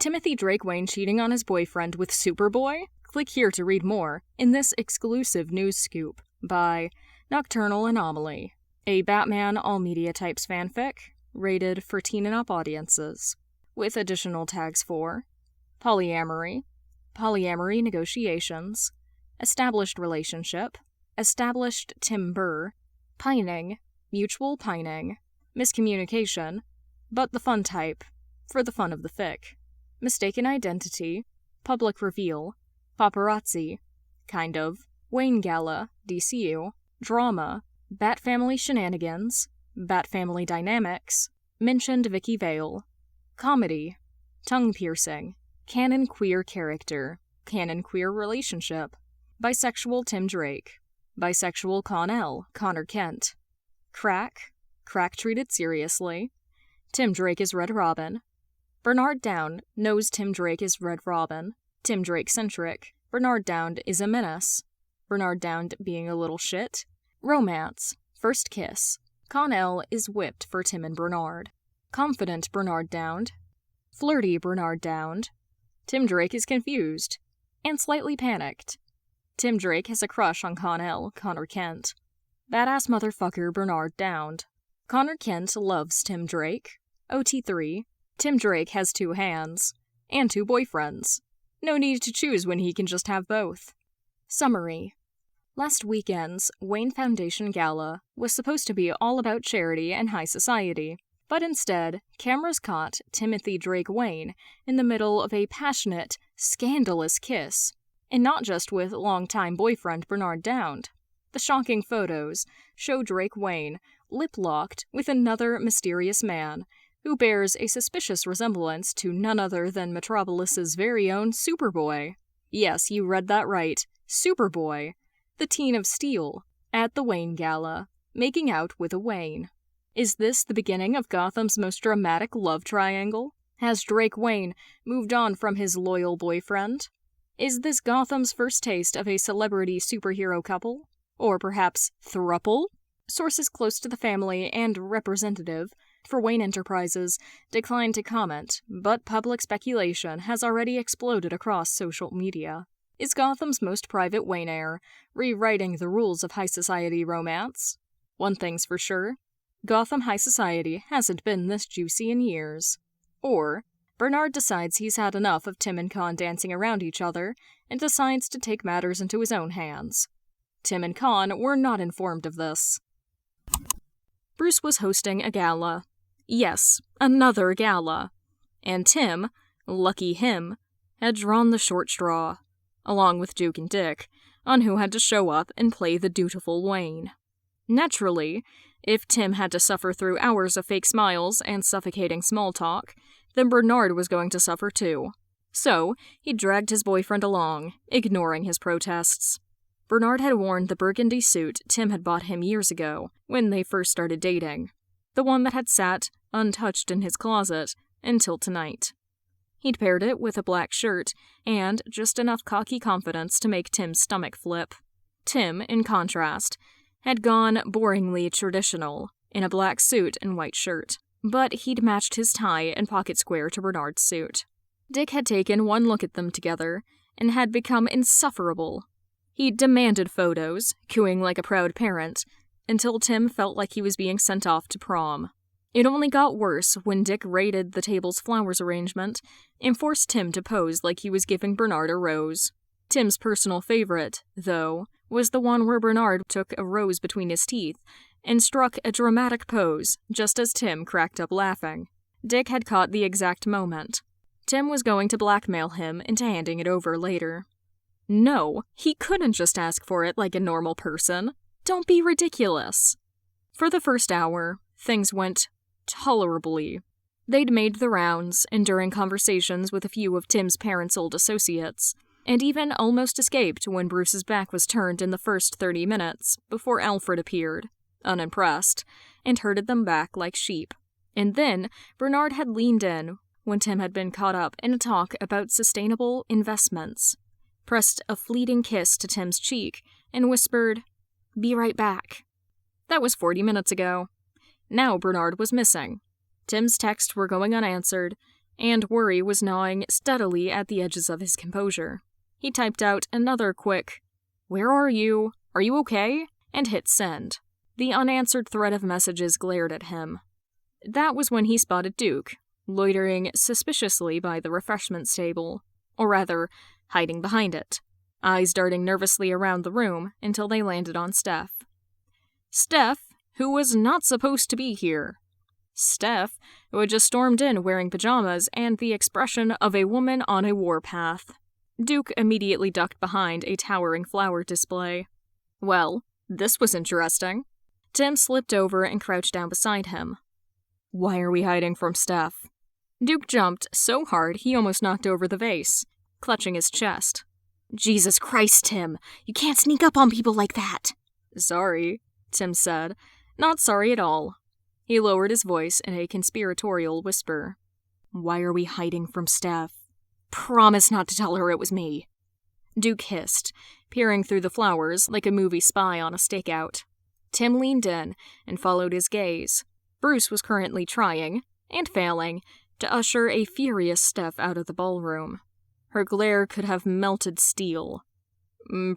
Timothy Drake Wayne cheating on his boyfriend with Superboy? Click here to read more in this exclusive news scoop by Nocturnal Anomaly, a Batman All Media Types fanfic, rated for teen and up audiences, with additional tags for polyamory, polyamory negotiations, established relationship, established timber, pining, mutual pining, miscommunication, but the fun type, for the fun of the fic, mistaken identity, public reveal, paparazzi, kind of, Wayne Gala, DCU, drama, Bat Family shenanigans, Bat Family dynamics, mentioned Vicky Vale, comedy, tongue piercing, canon queer character, canon queer relationship, bisexual Tim Drake, bisexual Connor Kent, crack treated seriously, Tim Drake is Red Robin, Bernard Dowd knows Tim Drake is Red Robin, Tim Drake-centric, Bernard Dowd is a menace, Bernard Dowd being a little shit, romance, first kiss, Connell is whipped for Tim and Bernard, confident Bernard Dowd, flirty Bernard Dowd, Tim Drake is confused, and slightly panicked. Tim Drake has a crush on Connor Kent. Badass motherfucker Bernard Dowd. Connor Kent loves Tim Drake. OT3. Tim Drake has 2 hands. And 2 boyfriends. No need to choose when he can just have both. Summary. Last weekend's Wayne Foundation Gala was supposed to be all about charity and high society, but instead, cameras caught Timothy Drake Wayne in the middle of a passionate, scandalous kiss, and not just with longtime boyfriend Bernard Dowd. The shocking photos show Drake Wayne lip-locked with another mysterious man who bears a suspicious resemblance to none other than Metropolis's very own Superboy. Yes, you read that right, Superboy, the teen of steel, at the Wayne Gala, making out with a Wayne. Is this the beginning of Gotham's most dramatic love triangle? Has Drake Wayne moved on from his loyal boyfriend? Is this Gotham's first taste of a celebrity superhero couple? Or perhaps throuple? Sources close to the family and representative for Wayne Enterprises declined to comment, but public speculation has already exploded across social media. Is Gotham's most private Wayne heir rewriting the rules of high society romance? One thing's for sure, Gotham high society hasn't been this juicy in years. Or Bernard decides he's had enough of Tim and Kon dancing around each other and decides to take matters into his own hands. Tim and Kon were not informed of this. Bruce was hosting a gala. Yes, another gala. And Tim, lucky him, had drawn the short straw, along with Duke and Dick, on who had to show up and play the dutiful Wayne. Naturally, if Tim had to suffer through hours of fake smiles and suffocating small talk, then Bernard was going to suffer too. So, he dragged his boyfriend along, ignoring his protests. Bernard had worn the burgundy suit Tim had bought him years ago, when they first started dating. The one that had sat, untouched in his closet, until tonight. He'd paired it with a black shirt, and just enough cocky confidence to make Tim's stomach flip. Tim, in contrast, had gone boringly traditional, in a black suit and white shirt. But he'd matched his tie and pocket square to Bernard's suit. Dick had taken one look at them together, and had become insufferable. He demanded photos, cooing like a proud parent, until Tim felt like he was being sent off to prom. It only got worse when Dick raided the table's flowers arrangement and forced Tim to pose like he was giving Bernard a rose. Tim's personal favorite, though, was the one where Bernard took a rose between his teeth and struck a dramatic pose just as Tim cracked up laughing. Dick had caught the exact moment. Tim was going to blackmail him into handing it over later. No, he couldn't just ask for it like a normal person. Don't be ridiculous. For the first hour, things went tolerably. They'd made the rounds, enduring conversations with a few of Tim's parents' old associates, and even almost escaped when Bruce's back was turned in the first 30 minutes before Alfred appeared, unimpressed, and herded them back like sheep. And then Bernard had leaned in when Tim had been caught up in a talk about sustainable investments, pressed a fleeting kiss to Tim's cheek, and whispered, "Be right back." That was 40 minutes ago. Now Bernard was missing. Tim's texts were going unanswered, and worry was gnawing steadily at the edges of his composure. He typed out another quick, "Where are you? Are you okay?" and hit send. The unanswered thread of messages glared at him. That was when he spotted Duke, loitering suspiciously by the refreshments table, or rather, hiding behind it, eyes darting nervously around the room until they landed on Steph. Steph, who was not supposed to be here. Steph, who had just stormed in wearing pajamas and the expression of a woman on a warpath. Duke immediately ducked behind a towering flower display. Well, this was interesting. Tim slipped over and crouched down beside him. "Why are we hiding from Steph?" Duke jumped so hard he almost knocked over the vase, clutching his chest. "Jesus Christ, Tim! You can't sneak up on people like that!" "Sorry," Tim said. Not sorry at all. He lowered his voice in a conspiratorial whisper. "Why are we hiding from Steph?" "Promise not to tell her it was me." Duke hissed, peering through the flowers like a movie spy on a stakeout. Tim leaned in and followed his gaze. Bruce was currently trying, and failing, to usher a furious Steph out of the ballroom. Her glare could have melted steel.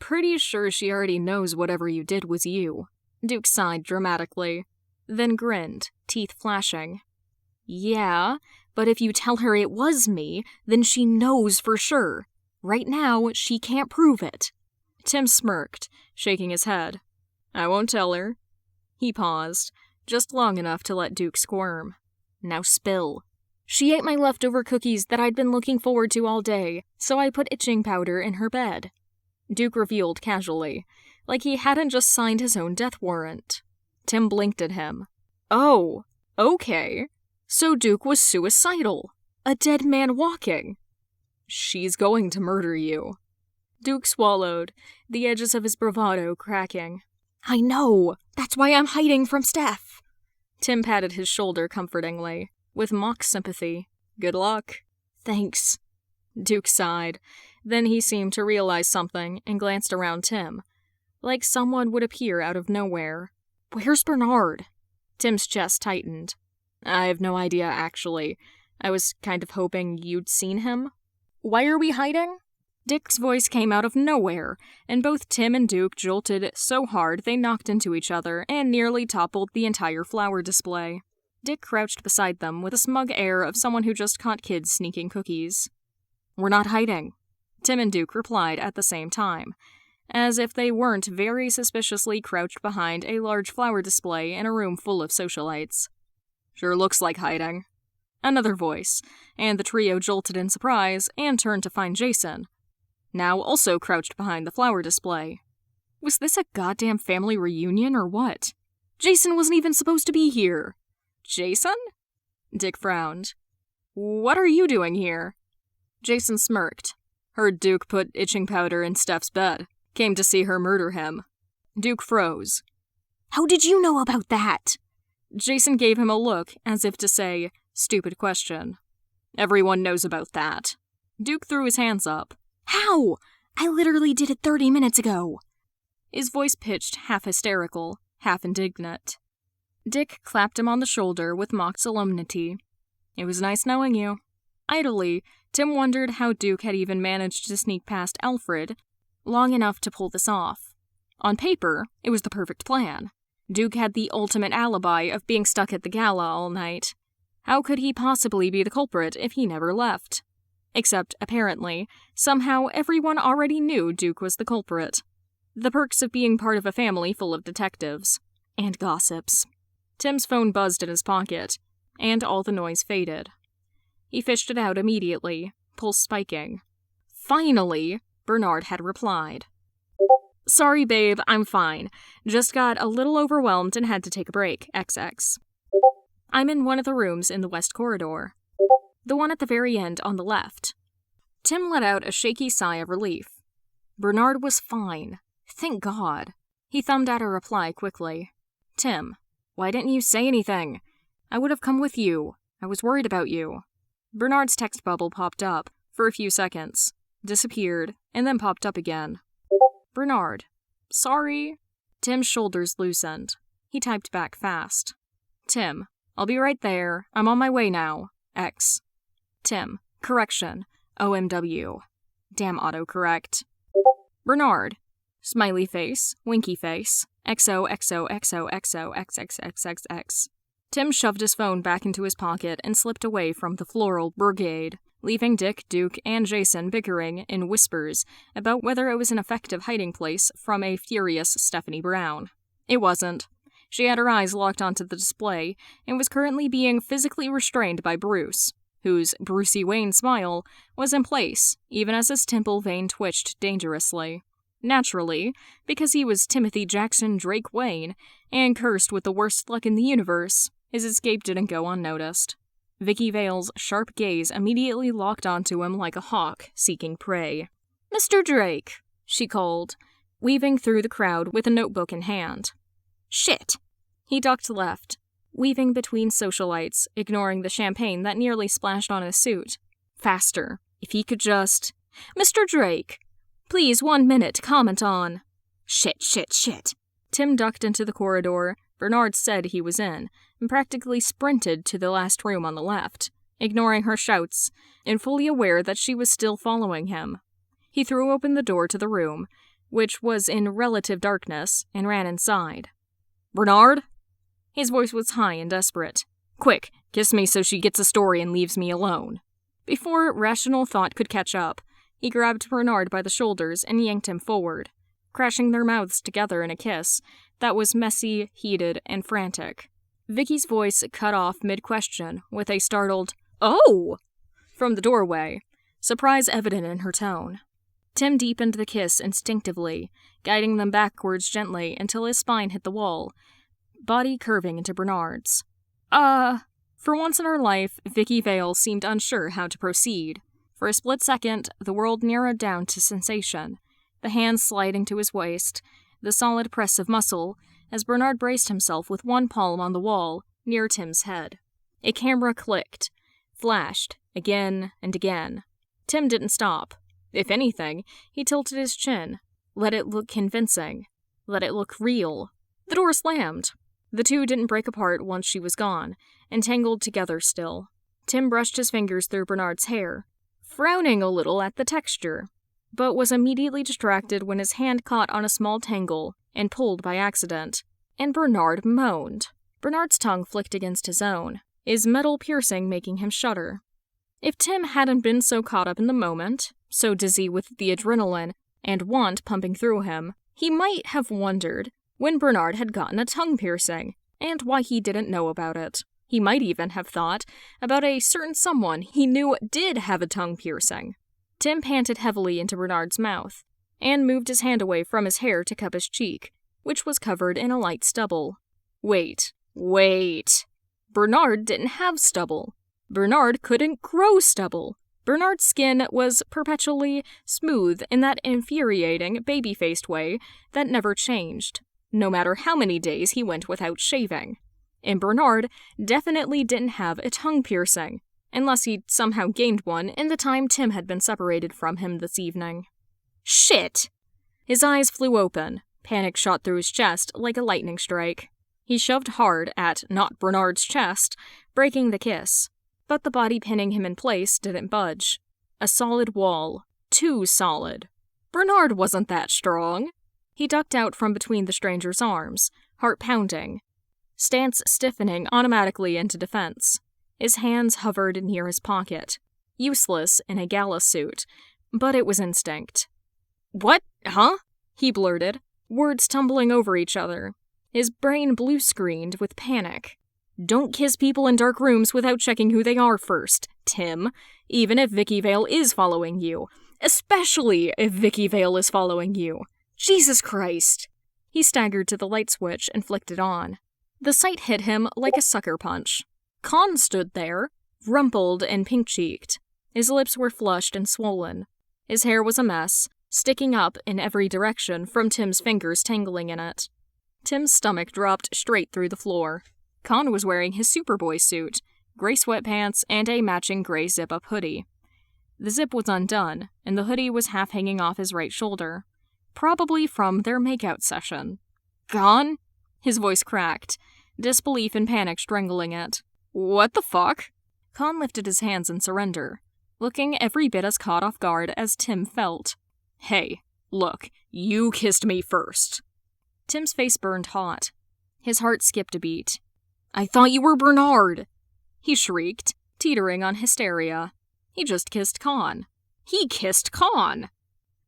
"Pretty sure she already knows whatever you did was you," Duke sighed dramatically, then grinned, teeth flashing. "Yeah, but if you tell her it was me, then she knows for sure. Right now, she can't prove it." Tim smirked, shaking his head. "I won't tell her." He paused, just long enough to let Duke squirm. "Now spill." "She ate my leftover cookies that I'd been looking forward to all day, so I put itching powder in her bed." Duke revealed casually, like he hadn't just signed his own death warrant. Tim blinked at him. "Oh, okay. So Duke was suicidal. A dead man walking." "She's going to murder you." Duke swallowed, the edges of his bravado cracking. "I know. That's why I'm hiding from Steph." Tim patted his shoulder comfortingly, with mock sympathy. "Good luck." "Thanks." Duke sighed. Then he seemed to realize something and glanced around Tim, like someone would appear out of nowhere. "Where's Bernard?" Tim's chest tightened. "I have no idea, actually. I was kind of hoping you'd seen him." "Why are we hiding?" Dick's voice came out of nowhere, and both Tim and Duke jolted so hard they knocked into each other and nearly toppled the entire flower display. Dick crouched beside them with a smug air of someone who just caught kids sneaking cookies. "We're not hiding," Tim and Duke replied at the same time, as if they weren't very suspiciously crouched behind a large flower display in a room full of socialites. "Sure looks like hiding." Another voice, and the trio jolted in surprise and turned to find Jason, now also crouched behind the flower display. Was this a goddamn family reunion or what? Jason wasn't even supposed to be here. "Jason?" Dick frowned. "What are you doing here?" Jason smirked. "Heard Duke put itching powder in Steph's bed. Came to see her murder him." Duke froze. "How did you know about that?" Jason gave him a look as if to say, "Stupid question." "Everyone knows about that." Duke threw his hands up. "How? I literally did it 30 minutes ago." His voice pitched half hysterical, half indignant. Dick clapped him on the shoulder with mock solemnity. "It was nice knowing you." Idly, Tim wondered how Duke had even managed to sneak past Alfred long enough to pull this off. On paper, it was the perfect plan. Duke had the ultimate alibi of being stuck at the gala all night. How could he possibly be the culprit if he never left? Except, apparently, somehow everyone already knew Duke was the culprit. The perks of being part of a family full of detectives. And gossips. Tim's phone buzzed in his pocket, and all the noise faded. He fished it out immediately, pulse spiking. Finally, Bernard had replied. "Sorry, babe, I'm fine. Just got a little overwhelmed and had to take a break, XX. I'm in one of the rooms in the west corridor. The one at the very end on the left." Tim let out a shaky sigh of relief. Bernard was fine. Thank God. He thumbed out a reply quickly. "Tim, why didn't you say anything? I would have come with you. I was worried about you." Bernard's text bubble popped up for a few seconds, disappeared, and then popped up again. "Bernard, sorry." Tim's shoulders loosened. He typed back fast. "Tim, I'll be right there. I'm on my way now. X." Tim. Correction. OMW. Damn autocorrect. Bernard. Smiley face, winky face, XOXOXOXOXXXXX. Tim shoved his phone back into his pocket and slipped away from the floral brigade, leaving Dick, Duke, and Jason bickering in whispers about whether it was an effective hiding place from a furious Stephanie Brown. It wasn't. She had her eyes locked onto the display and was currently being physically restrained by Bruce, whose Brucey Wayne smile was in place, even as his temple vein twitched dangerously. Naturally, because he was Timothy Jackson Drake Wayne, and cursed with the worst luck in the universe, his escape didn't go unnoticed. Vicky Vale's sharp gaze immediately locked onto him like a hawk seeking prey. "Mr. Drake," she called, weaving through the crowd with a notebook in hand. "Shit!" He ducked left, weaving between socialites, ignoring the champagne that nearly splashed on his suit. Faster. If he could just... "Mr. Drake! Please, 1 minute to comment on..." Shit. Tim ducked into the corridor Bernard said he was in, and practically sprinted to the last room on the left, ignoring her shouts, and fully aware that she was still following him. He threw open the door to the room, which was in relative darkness, and ran inside. "Bernard?" His voice was high and desperate. "Quick, kiss me so she gets a story and leaves me alone." Before rational thought could catch up, he grabbed Bernard by the shoulders and yanked him forward, crashing their mouths together in a kiss that was messy, heated, and frantic. Vicky's voice cut off mid-question with a startled, "Oh!" from the doorway, surprise evident in her tone. Tim deepened the kiss instinctively, guiding them backwards gently until his spine hit the wall, body curving into Bernard's. For once in her life, Vicky Vale seemed unsure how to proceed. For a split second, the world narrowed down to sensation, the hands sliding to his waist, the solid press of muscle, as Bernard braced himself with one palm on the wall, near Tim's head. A camera clicked, flashed, again and again. Tim didn't stop. If anything, he tilted his chin, let it look convincing, let it look real. The door slammed. The two didn't break apart once she was gone, entangled together still. Tim brushed his fingers through Bernard's hair, frowning a little at the texture, but was immediately distracted when his hand caught on a small tangle and pulled by accident, and Bernard moaned. Bernard's tongue flicked against his own, his metal piercing making him shudder. If Tim hadn't been so caught up in the moment, so dizzy with the adrenaline and want pumping through him, he might have wondered when Bernard had gotten a tongue piercing, and why he didn't know about it. He might even have thought about a certain someone he knew did have a tongue piercing. Tim panted heavily into Bernard's mouth, and moved his hand away from his hair to cup his cheek, which was covered in a light stubble. Wait. Bernard didn't have stubble. Bernard couldn't grow stubble. Bernard's skin was perpetually smooth in that infuriating, baby-faced way that never changed, no matter how many days he went without shaving. And Bernard definitely didn't have a tongue piercing, unless he'd somehow gained one in the time Tim had been separated from him this evening. Shit! His eyes flew open. Panic shot through his chest like a lightning strike. He shoved hard at not Bernard's chest, breaking the kiss. But the body pinning him in place didn't budge. A solid wall. Too solid. Bernard wasn't that strong. He ducked out from between the stranger's arms, heart pounding, stance stiffening automatically into defense. His hands hovered near his pocket, useless in a gala suit, but it was instinct. "What? Huh?" he blurted, words tumbling over each other. His brain blue-screened with panic. Don't kiss people in dark rooms without checking who they are first, Tim, even if Vicky Vale is following you. Especially if Vicky Vale is following you. Jesus Christ! He staggered to the light switch and flicked it on. The sight hit him like a sucker punch. Kon stood there, rumpled and pink-cheeked. His lips were flushed and swollen. His hair was a mess, sticking up in every direction from Tim's fingers tangling in it. Tim's stomach dropped straight through the floor. Kon was wearing his Superboy suit, gray sweatpants, and a matching gray zip-up hoodie. The zip was undone, and the hoodie was half hanging off his right shoulder, probably from their makeout session. "Gone?" His voice cracked, disbelief and panic strangling it. "What the fuck?" Kon lifted his hands in surrender, looking every bit as caught off guard as Tim felt. "Hey, look, you kissed me first." Tim's face burned hot. His heart skipped a beat. "I thought you were Bernard!" he shrieked, teetering on hysteria. He just kissed Kon. He kissed Kon!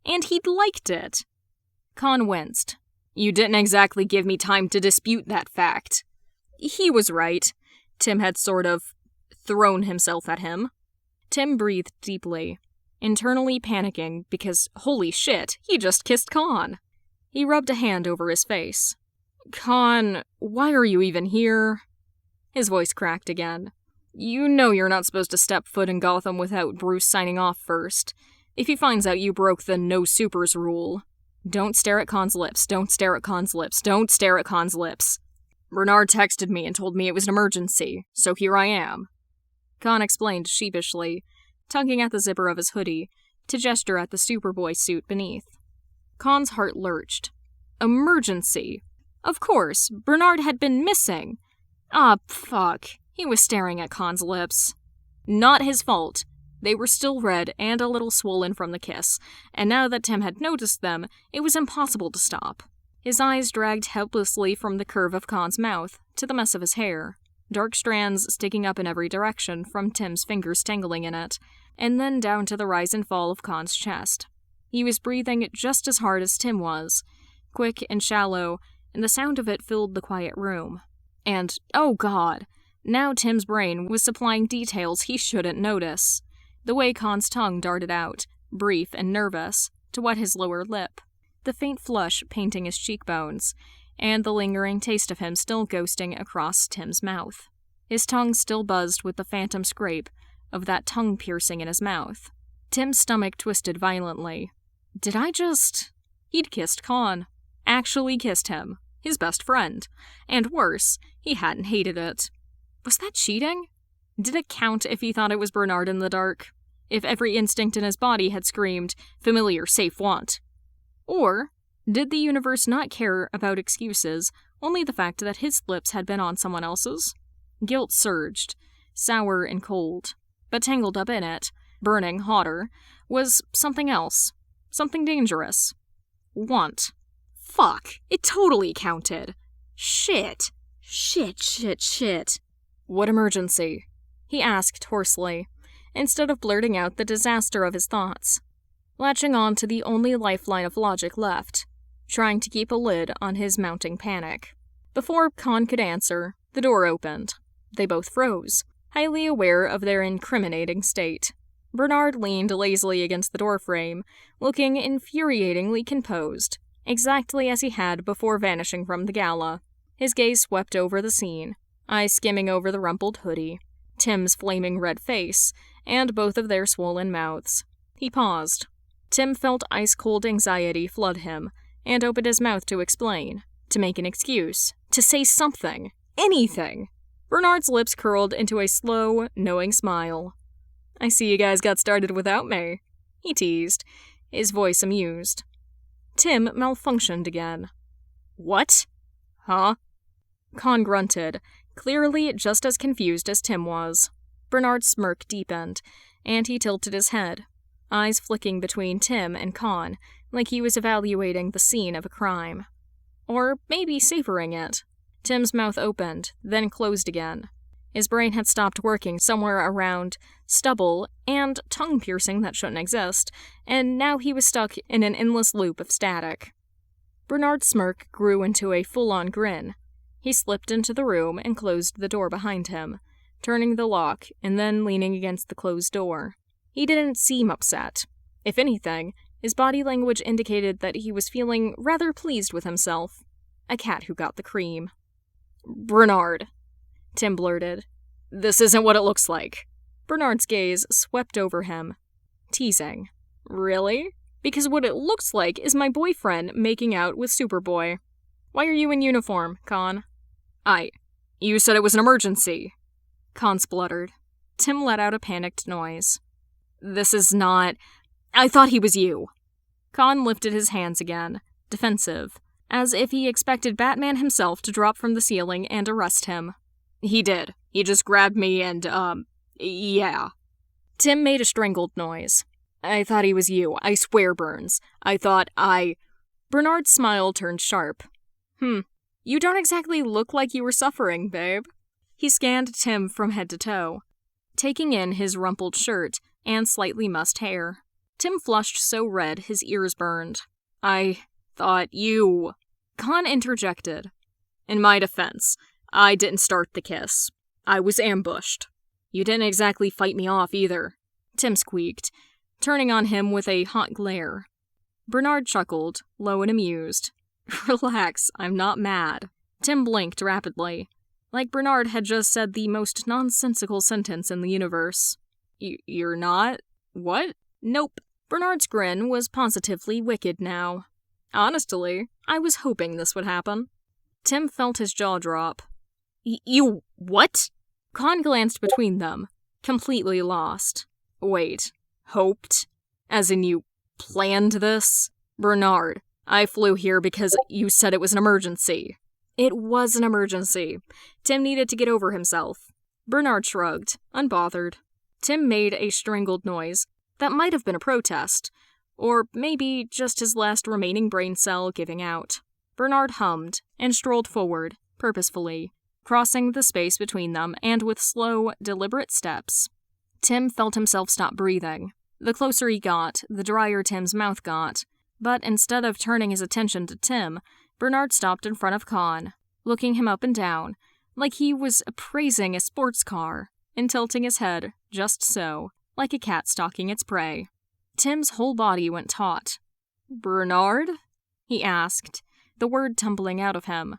And he'd liked it. Kon winced. "You didn't exactly give me time to dispute that fact." He was right. Tim had sort of thrown himself at him. Tim breathed deeply, internally panicking because, holy shit, he just kissed Kon. He rubbed a hand over his face. "Kon, why are you even here?" His voice cracked again. "You know you're not supposed to step foot in Gotham without Bruce signing off first. If he finds out you broke the no supers rule. Don't stare at Kon's lips, don't stare at Kon's lips, don't stare at Kon's lips. Bernard texted me and told me it was an emergency, so here I am." Kon explained sheepishly, tugging at the zipper of his hoodie, to gesture at the Superboy suit beneath. Kon's heart lurched. Emergency? Of course, Bernard had been missing. Ah, fuck. He was staring at Kon's lips. Not his fault. They were still red and a little swollen from the kiss, and now that Tim had noticed them, it was impossible to stop. His eyes dragged helplessly from the curve of Kon's mouth to the mess of his hair, dark strands sticking up in every direction from Tim's fingers tangling in it, and then down to the rise and fall of Kon's chest. He was breathing just as hard as Tim was, quick and shallow, and the sound of it filled the quiet room. And, oh god, now Tim's brain was supplying details he shouldn't notice. The way Kon's tongue darted out, brief and nervous, to wet his lower lip, the faint flush painting his cheekbones, and the lingering taste of him still ghosting across Tim's mouth. His tongue still buzzed with the phantom scrape of that tongue piercing in his mouth. Tim's stomach twisted violently. Did I just... He'd kissed Kon. Actually kissed him. His best friend. And worse, he hadn't hated it. Was that cheating? Did it count if he thought it was Bernard in the dark? If every instinct in his body had screamed, familiar, safe, want? Or did the universe not care about excuses, only the fact that his lips had been on someone else's? Guilt surged, sour and cold. But tangled up in it, burning hotter, was something else. Something dangerous. Want. Fuck. It totally counted. Shit. Shit. What emergency? He asked hoarsely, instead of blurting out the disaster of his thoughts. Latching on to the only lifeline of logic left, trying to keep a lid on his mounting panic. Before Kon could answer, the door opened. They both froze, highly aware of their incriminating state. Bernard leaned lazily against the doorframe, looking infuriatingly composed, exactly as he had before vanishing from the gala. His gaze swept over the scene, eyes skimming over the rumpled hoodie, Tim's flaming red face, and both of their swollen mouths. He paused. Tim felt ice-cold anxiety flood him, and opened his mouth to explain, to make an excuse, to say something, anything. Bernard's lips curled into a slow, knowing smile. "I see you guys got started without me," he teased, his voice amused. Tim malfunctioned again. "What? Huh?" Kon grunted, clearly just as confused as Tim was. Bernard's smirk deepened, and he tilted his head, eyes flicking between Tim and Kon, like he was evaluating the scene of a crime. Or maybe savoring it. Tim's mouth opened, then closed again. His brain had stopped working somewhere around stubble and tongue piercing that shouldn't exist, and now he was stuck in an endless loop of static. Bernard's smirk grew into a full-on grin. He slipped into the room and closed the door behind him, turning the lock and then leaning against the closed door. He didn't seem upset. If anything, his body language indicated that he was feeling rather pleased with himself. A cat who got the cream. "Bernard," Tim blurted. "This isn't what it looks like." Bernard's gaze swept over him. Teasing. "Really? Because what it looks like is my boyfriend making out with Superboy. Why are you in uniform, Kon?" You said it was an emergency," Kon spluttered. Tim let out a panicked noise. "This is not... I thought he was you." Kon lifted his hands again, defensive, as if he expected Batman himself to drop from the ceiling and arrest him. "He did. He just grabbed me and, Yeah. Tim made a strangled noise. I thought he was you. I swear, Burns. Bernard's smile turned sharp. You don't exactly look like you were suffering, babe. He scanned Tim from head to toe, taking in his rumpled shirt and slightly mussed hair. Tim flushed so red his ears burned. I thought you... Kon interjected. In my defense, I didn't start the kiss. I was ambushed. You didn't exactly fight me off either, Tim squeaked, turning on him with a hot glare. Bernard chuckled, low and amused. Relax, I'm not mad. Tim blinked rapidly, like Bernard had just said the most nonsensical sentence in the universe. You're not? What? Nope. Bernard's grin was positively wicked now. Honestly, I was hoping this would happen. Tim felt his jaw drop. You what? Kon glanced between them, completely lost. Wait, hoped? As in you planned this? Bernard, I flew here because you said it was an emergency. It was an emergency. Tim needed to get over himself. Bernard shrugged, unbothered. Tim made a strangled noise that might have been a protest, or maybe just his last remaining brain cell giving out. Bernard hummed and strolled forward, purposefully, crossing the space between them and with slow, deliberate steps. Tim felt himself stop breathing. The closer he got, the drier Tim's mouth got. But instead of turning his attention to Tim, Bernard stopped in front of Kon, looking him up and down, like he was appraising a sports car, and tilting his head, just so, like a cat stalking its prey. Tim's whole body went taut. Bernard? He asked, the word tumbling out of him,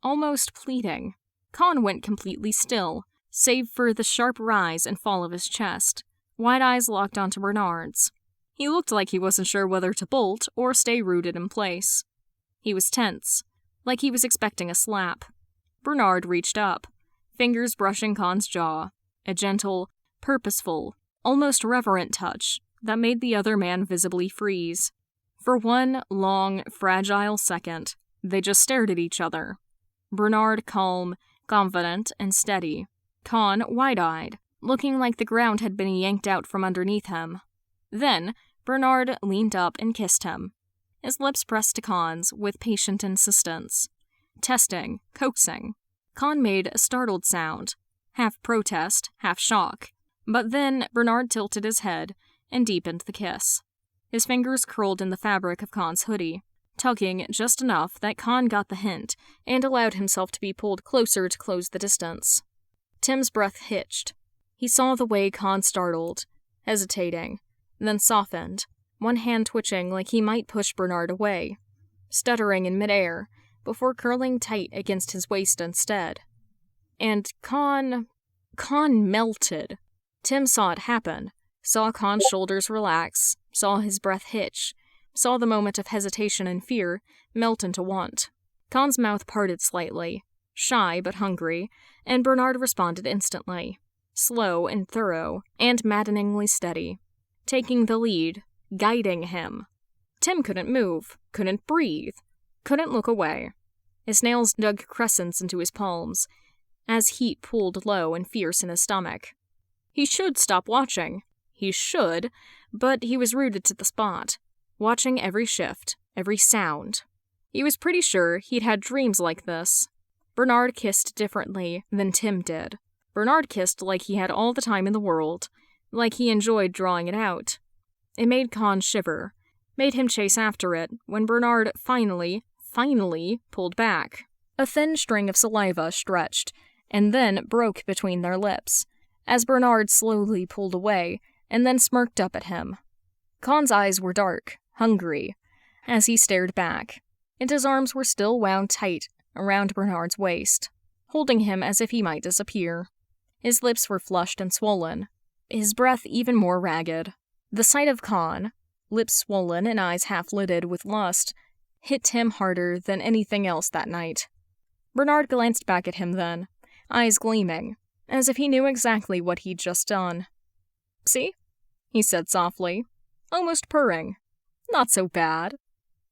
almost pleading. Kon went completely still, save for the sharp rise and fall of his chest, wide eyes locked onto Bernard's. He looked like he wasn't sure whether to bolt or stay rooted in place. He was tense, like he was expecting a slap. Bernard reached up, fingers brushing Kon's jaw, a gentle, purposeful, almost reverent touch that made the other man visibly freeze. For one long, fragile second, they just stared at each other. Bernard calm, confident, and steady. Kon wide-eyed, looking like the ground had been yanked out from underneath him. Then, Bernard leaned up and kissed him. His lips pressed to Kon's with patient insistence. Testing, coaxing. Kon made a startled sound, half protest, half shock. But then Bernard tilted his head and deepened the kiss. His fingers curled in the fabric of Kon's hoodie, tugging just enough that Kon got the hint and allowed himself to be pulled closer to close the distance. Tim's breath hitched. He saw the way Kon startled, hesitating, then softened, one hand twitching like he might push Bernard away, stuttering in midair, before curling tight against his waist instead. And Kon melted. Tim saw it happen, saw Kon's shoulders relax, saw his breath hitch, saw the moment of hesitation and fear melt into want. Kon's mouth parted slightly, shy but hungry, and Bernard responded instantly, slow and thorough, and maddeningly steady, taking the lead, guiding him. Tim couldn't move, couldn't breathe, couldn't look away. His nails dug crescents into his palms, as heat pooled low and fierce in his stomach. He should stop watching. He should, but he was rooted to the spot, watching every shift, every sound. He was pretty sure he'd had dreams like this. Bernard kissed differently than Tim did. Bernard kissed like he had all the time in the world, like he enjoyed drawing it out. It made Kon shiver, made him chase after it when Bernard finally pulled back. A thin string of saliva stretched, and then broke between their lips, as Bernard slowly pulled away and then smirked up at him. Kon's eyes were dark, hungry, as he stared back, and his arms were still wound tight around Bernard's waist, holding him as if he might disappear. His lips were flushed and swollen, his breath even more ragged. The sight of Kon, lips swollen and eyes half-lidded with lust, hit Tim harder than anything else that night. Bernard glanced back at him then, eyes gleaming, as if he knew exactly what he'd just done. "See?" he said softly, almost purring. "Not so bad."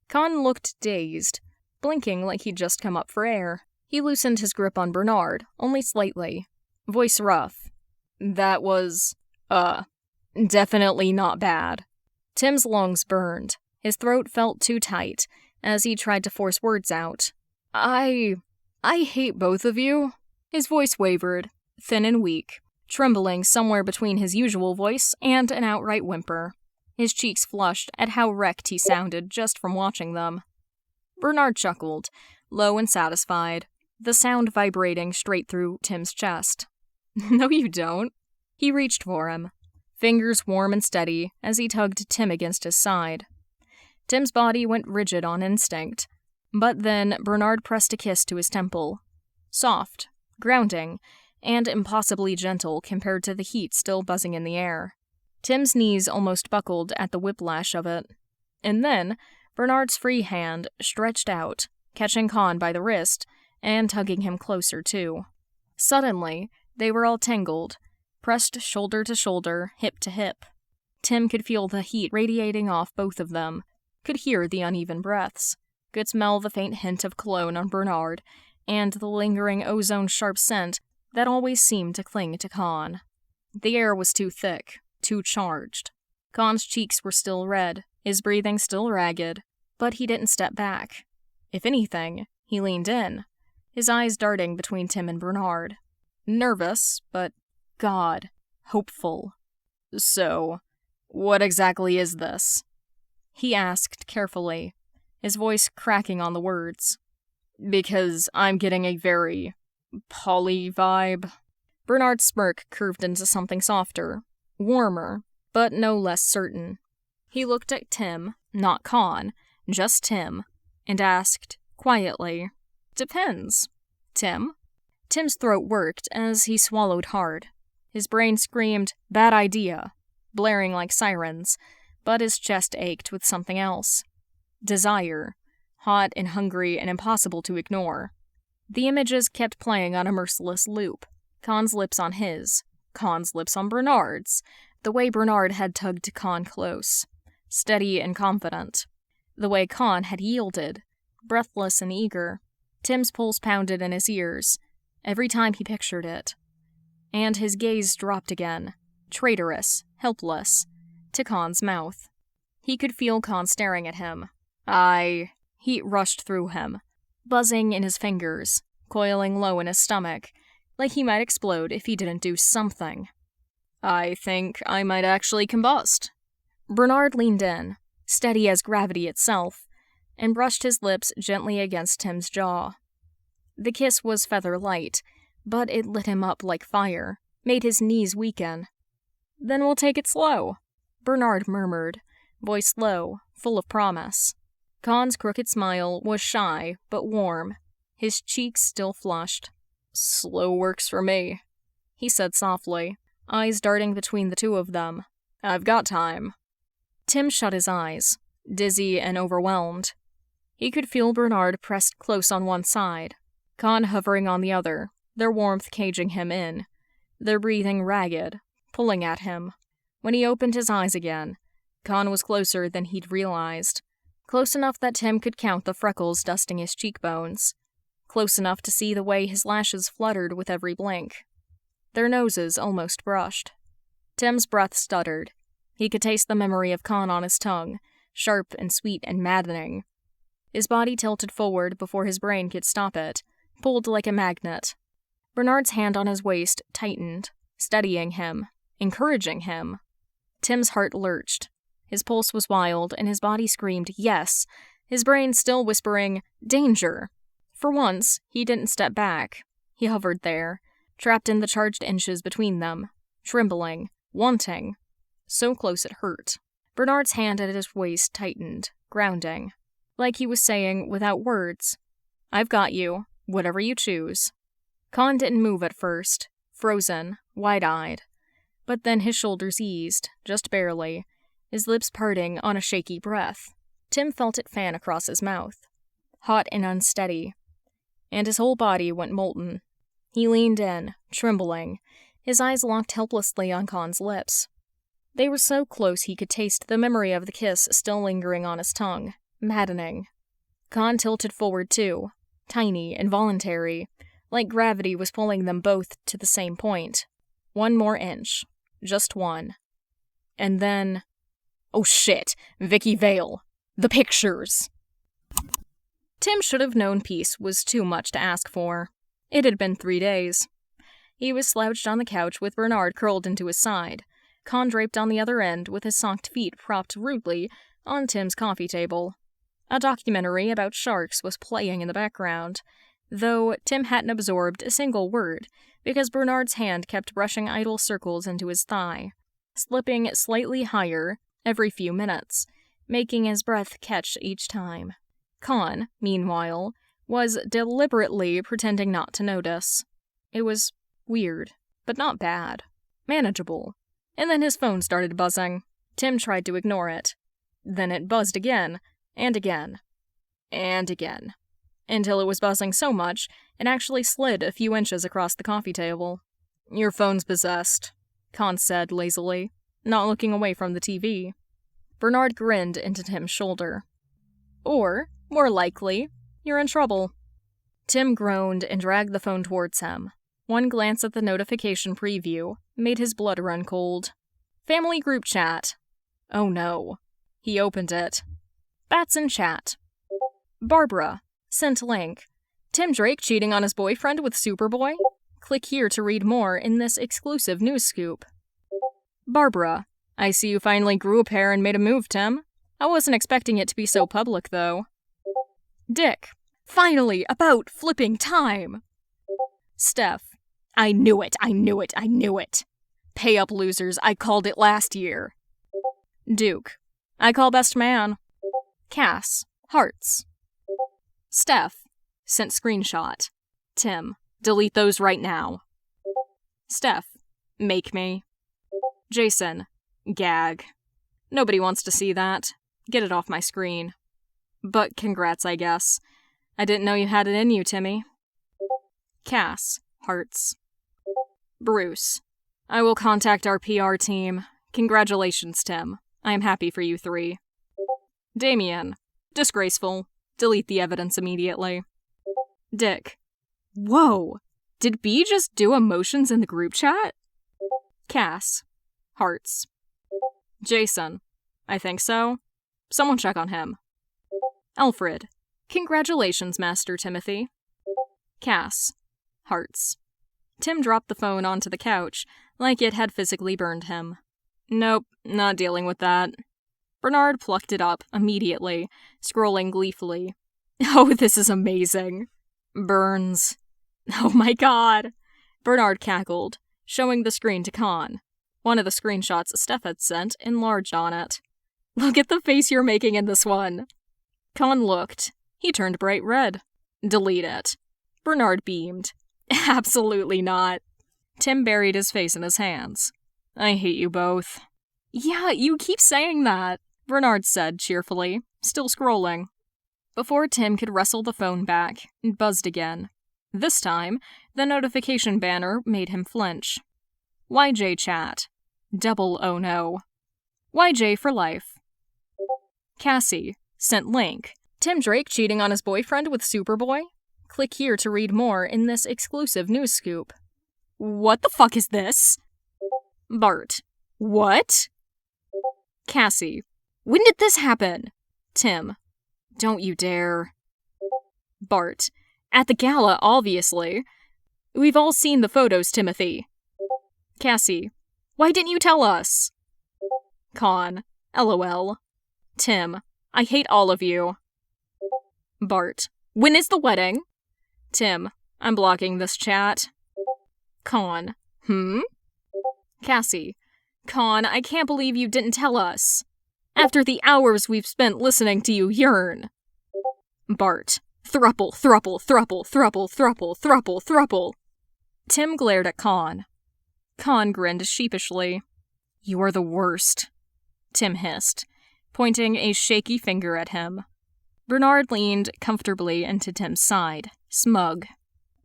Kon looked dazed, blinking like he'd just come up for air. He loosened his grip on Bernard, only slightly, voice rough. That was, definitely not bad. Tim's lungs burned. His throat felt too tight as he tried to force words out. I hate both of you. His voice wavered, thin and weak, trembling somewhere between his usual voice and an outright whimper. His cheeks flushed at how wrecked he sounded just from watching them. Bernard chuckled, low and satisfied, the sound vibrating straight through Tim's chest. No, you don't. He reached for him, fingers warm and steady as he tugged Tim against his side. Tim's body went rigid on instinct, but then Bernard pressed a kiss to his temple. Soft, grounding, and impossibly gentle compared to the heat still buzzing in the air. Tim's knees almost buckled at the whiplash of it. And then, Bernard's free hand stretched out, catching Kon by the wrist, and tugging him closer too. Suddenly, they were all tangled, pressed shoulder to shoulder, hip to hip. Tim could feel the heat radiating off both of them, could hear the uneven breaths, could smell the faint hint of cologne on Bernard, and the lingering ozone-sharp scent that always seemed to cling to Kon. The air was too thick, too charged. Kon's cheeks were still red, his breathing still ragged, but he didn't step back. If anything, he leaned in, his eyes darting between Tim and Bernard. Nervous, but, God, hopeful. So, what exactly is this? He asked carefully, his voice cracking on the words. Because I'm getting a very poly vibe. Bernard's smirk curved into something softer, warmer, but no less certain. He looked at Tim, not Kon, just Tim, and asked, quietly, Depends. Tim? Tim's throat worked as he swallowed hard. His brain screamed, bad idea, blaring like sirens, but his chest ached with something else. Desire, hot and hungry and impossible to ignore. The images kept playing on a merciless loop. Kon's lips on his, Kon's lips on Bernard's, the way Bernard had tugged Kon close, steady and confident. The way Kon had yielded, breathless and eager. Tim's pulse pounded in his ears, every time he pictured it. And his gaze dropped again, traitorous, helpless, to Kon's mouth. He could feel Kon staring at him. Heat rushed through him, buzzing in his fingers, coiling low in his stomach, like he might explode if he didn't do something. I think I might actually combust. Bernard leaned in, steady as gravity itself, and brushed his lips gently against Tim's jaw. The kiss was feather light, but it lit him up like fire, made his knees weaken. Then we'll take it slow, Bernard murmured, voice low, full of promise. Kon's crooked smile was shy, but warm, his cheeks still flushed. Slow works for me, he said softly, eyes darting between the two of them. I've got time. Tim shut his eyes, dizzy and overwhelmed. He could feel Bernard pressed close on one side, Kon hovering on the other, their warmth caging him in, their breathing ragged, pulling at him. When he opened his eyes again, Kon was closer than he'd realized, close enough that Tim could count the freckles dusting his cheekbones, close enough to see the way his lashes fluttered with every blink. Their noses almost brushed. Tim's breath stuttered. He could taste the memory of Kon on his tongue, sharp and sweet and maddening. His body tilted forward before his brain could stop it, pulled like a magnet. Bernard's hand on his waist tightened, steadying him, encouraging him. Tim's heart lurched. His pulse was wild, and his body screamed, yes, his brain still whispering, danger. For once, he didn't step back. He hovered there, trapped in the charged inches between them, trembling, wanting. So close it hurt. Bernard's hand at his waist tightened, grounding, like he was saying, without words, I've got you, whatever you choose. Kon didn't move at first, frozen, wide-eyed. But then his shoulders eased, just barely, his lips parting on a shaky breath. Tim felt it fan across his mouth, hot and unsteady, and his whole body went molten. He leaned in, trembling, his eyes locked helplessly on Kon's lips. They were so close he could taste the memory of the kiss still lingering on his tongue, maddening. Kon tilted forward too, tiny, involuntary, like gravity was pulling them both to the same point. One more inch. Just one. And then... Oh shit! Vicky Vale! The pictures! Tim should have known peace was too much to ask for. It had been 3 days. He was slouched on the couch with Bernard curled into his side, Kon draped on the other end with his socked feet propped rudely on Tim's coffee table. A documentary about sharks was playing in the background, though Tim hadn't absorbed a single word because Bernard's hand kept brushing idle circles into his thigh, slipping slightly higher every few minutes, making his breath catch each time. Kon, meanwhile, was deliberately pretending not to notice. It was weird, but not bad. Manageable. And then his phone started buzzing. Tim tried to ignore it. Then it buzzed again, and again, and again, until it was buzzing so much it actually slid a few inches across the coffee table. "Your phone's possessed," Kon said lazily, not looking away from the TV. Bernard grinned into Tim's shoulder. "Or, more likely, you're in trouble." Tim groaned and dragged the phone towards him. One glance at the notification preview made his blood run cold. Family group chat. Oh no. He opened it. Bats in chat. Barbara. Sent link. Tim Drake cheating on his boyfriend with Superboy? Click here to read more in this exclusive news scoop. Barbara. I see you finally grew a pair and made a move, Tim. I wasn't expecting it to be so public, though. Dick. Finally, about flipping time. Steph. I knew it. Pay up, losers. I called it last year. Duke. I call best man. Cass. Hearts. Steph. Sent screenshot. Tim. Delete those right now. Steph. Make me. Jason. Gag. Nobody wants to see that. Get it off my screen. But congrats, I guess. I didn't know you had it in you, Timmy. Cass. Hearts. Bruce. I will contact our PR team. Congratulations, Tim. I am happy for you three. Damien. Disgraceful. Delete the evidence immediately. Dick. Whoa! Did B just do emotions in the group chat? Cass. Hearts. Jason. I think so. Someone check on him. Alfred. Congratulations, Master Timothy. Cass. Hearts. Tim dropped the phone onto the couch, like it had physically burned him. Nope, not dealing with that. Bernard plucked it up immediately, scrolling gleefully. Oh, this is amazing. Burns. Oh my god. Bernard cackled, showing the screen to Kon. One of the screenshots Steph had sent enlarged on it. Look at the face you're making in this one. Kon looked. He turned bright red. Delete it. Bernard beamed. Absolutely not. Tim buried his face in his hands. I hate you both. Yeah, you keep saying that, Bernard said cheerfully, still scrolling. Before Tim could wrestle the phone back, it buzzed again. This time, the notification banner made him flinch. YJ chat. Double oh no. YJ for life. Cassie. Sent link. Tim Drake cheating on his boyfriend with Superboy? Click here to read more in this exclusive news scoop. What the fuck is this? Bart. What? Cassie. When did this happen? Tim. Don't you dare. Bart. At the gala, obviously. We've all seen the photos, Timothy. Cassie. Why didn't you tell us? Kon. LOL. Tim. I hate all of you. Bart. When is the wedding? Tim. I'm blocking this chat. Kon. Cassie. Kon, I can't believe you didn't tell us. After the hours we've spent listening to you yearn. Bart. Throuple, throuple, throuple, throuple, throuple, throuple, throuple. Tim glared at Kon. Kon grinned sheepishly. You are the worst, Tim hissed, pointing a shaky finger at him. Bernard leaned comfortably into Tim's side, smug.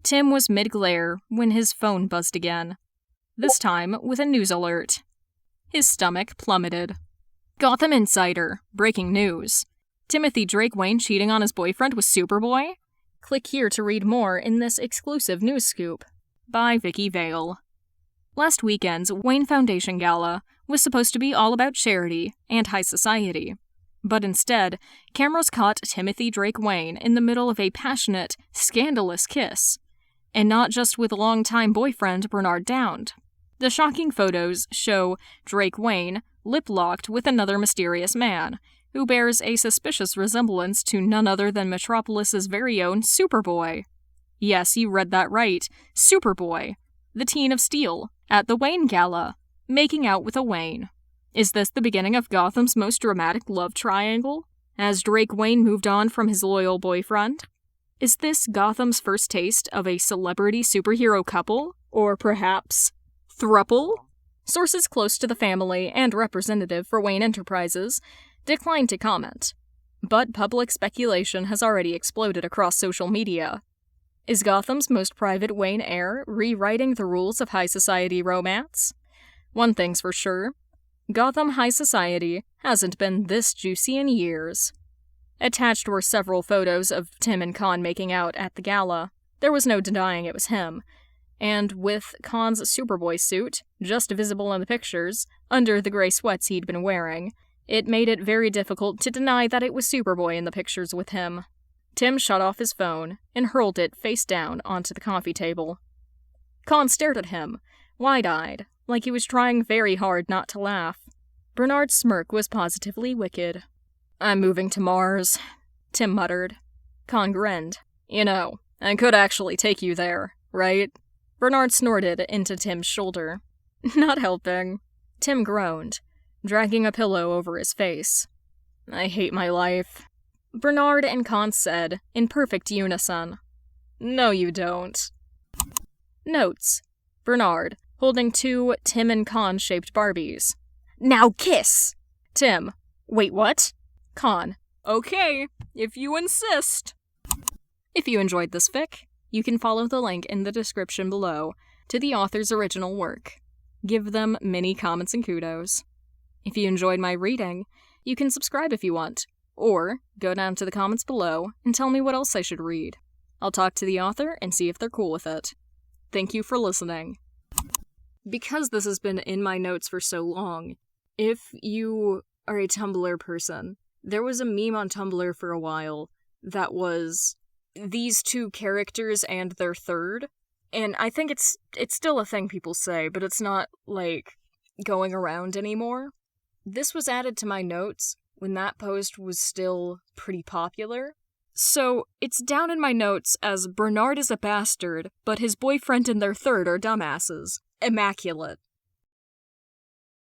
Tim was mid-glare when his phone buzzed again, this time with a news alert. His stomach plummeted. Gotham Insider, breaking news. Timothy Drake Wayne cheating on his boyfriend with Superboy? Click here to read more in this exclusive news scoop. By Vicky Vale. Last weekend's Wayne Foundation Gala was supposed to be all about charity and high society. But instead, cameras caught Timothy Drake Wayne in the middle of a passionate, scandalous kiss. And not just with longtime boyfriend Bernard Dowd. The shocking photos show Drake Wayne lip-locked with another mysterious man, who bears a suspicious resemblance to none other than Metropolis's very own Superboy. Yes, you read that right, Superboy, the teen of steel, at the Wayne Gala, making out with a Wayne. Is this the beginning of Gotham's most dramatic love triangle? As Drake Wayne moved on from his loyal boyfriend? Is this Gotham's first taste of a celebrity superhero couple? Or perhaps throuple? Sources close to the family and representative for Wayne Enterprises declined to comment. But public speculation has already exploded across social media. Is Gotham's most private Wayne heir rewriting the rules of high society romance? One thing's for sure. Gotham high society hasn't been this juicy in years. Attached were several photos of Tim and Kon making out at the gala. There was no denying it was him. And with Kon's Superboy suit, just visible in the pictures, under the gray sweats he'd been wearing, it made it very difficult to deny that it was Superboy in the pictures with him. Tim shut off his phone and hurled it face down onto the coffee table. Kon stared at him, wide-eyed, like he was trying very hard not to laugh. Bernard's smirk was positively wicked. "I'm moving to Mars," Tim muttered. Kon grinned. "You know, I could actually take you there, right?" Bernard snorted into Tim's shoulder. "Not helping." Tim groaned, dragging a pillow over his face. "I hate my life." Bernard and Kon said, in perfect unison. "No, you don't." Notes. Bernard, holding 2 Tim and Kon shaped Barbies. "Now kiss!" Tim. "Wait, what?" Kon. "Okay, if you insist." If you enjoyed this fic, you can follow the link in the description below to the author's original work. Give them many comments and kudos. If you enjoyed my reading, you can subscribe if you want, or go down to the comments below and tell me what else I should read. I'll talk to the author and see if they're cool with it. Thank you for listening. Because this has been in my notes for so long, if you are a Tumblr person, there was a meme on Tumblr for a while that was these 2 characters and their third, and I think it's still a thing people say, but it's not, like, going around anymore. This was added to my notes when that post was still pretty popular. So, it's down in my notes as Bernard is a bastard, but his boyfriend and their third are dumbasses. Immaculate.